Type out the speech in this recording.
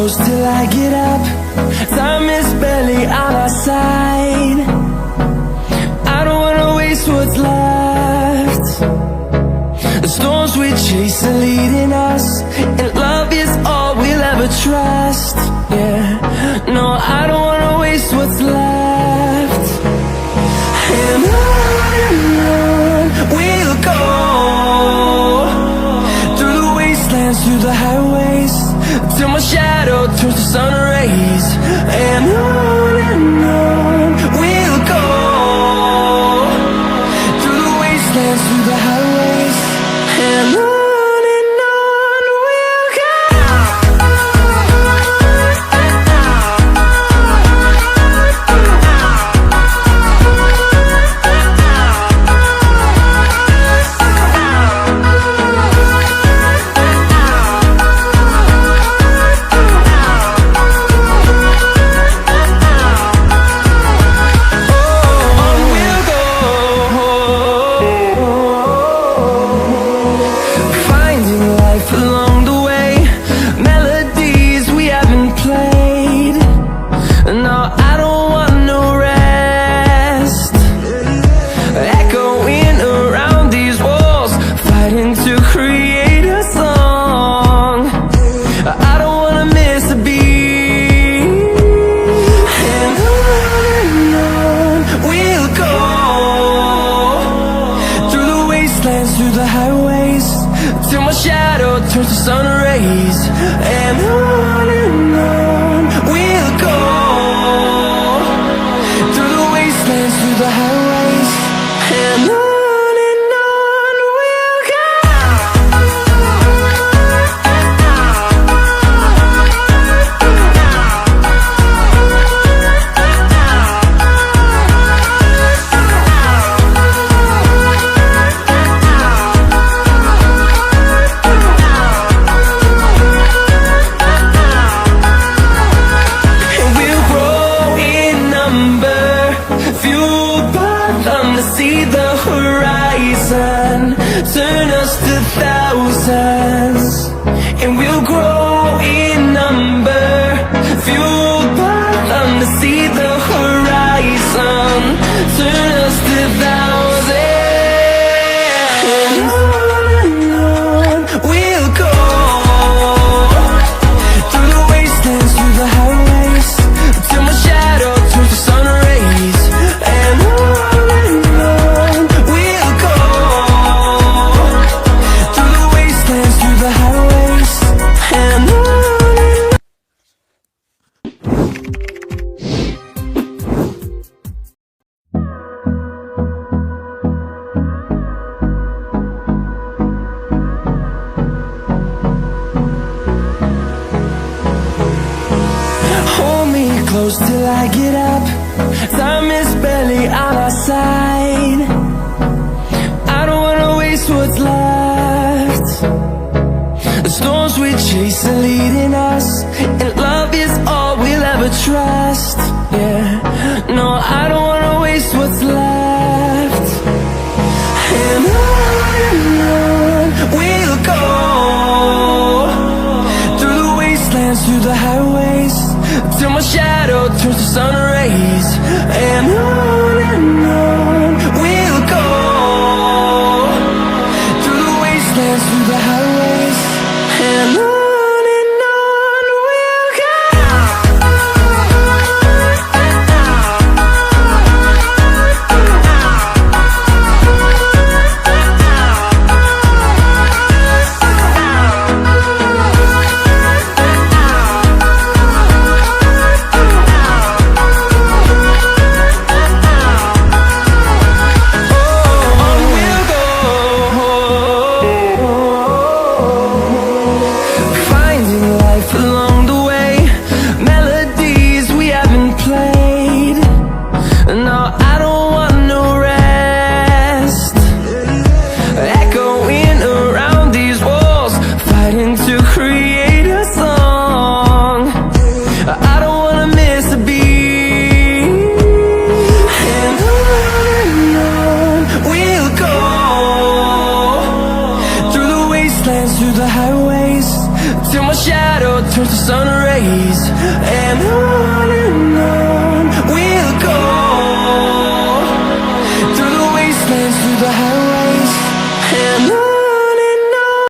close till I get up. Time is barely on our side. I don't wanna waste what's left. The storms we chase are leading us, and love is all we'll ever trust. Yeah, no, I don't wanna waste what's left. And on we'll go, through the wastelands, through the highways, till my shadow turns to sun rays. And on we'll go, through the wastelands, through the highways, and on we'll go. Through the highways, till my shadow turns to sun rays. And on we'll go, through the wastelands, through the highways, and on we'll go. See the horizon, turn us to thousands, and we'll grow in number, fueled by them. To see the horizon, turn us to thousands, and on we'll go, through the wastelands, through the highways, till my shadow turns to sun rays. And close till I get up. Time is barely on our side. I don't wanna waste what's left. The storms we chase are leading us, and love is all we'll ever trust. Yeah, no, I don't wanna waste what's left. And on we'll go, through the wastelands, through the highways, till my shadow turns to sun rays. And on we'll go, through the wastelands, through the highways, and on we'll go. Oh, turns to sun rays. And on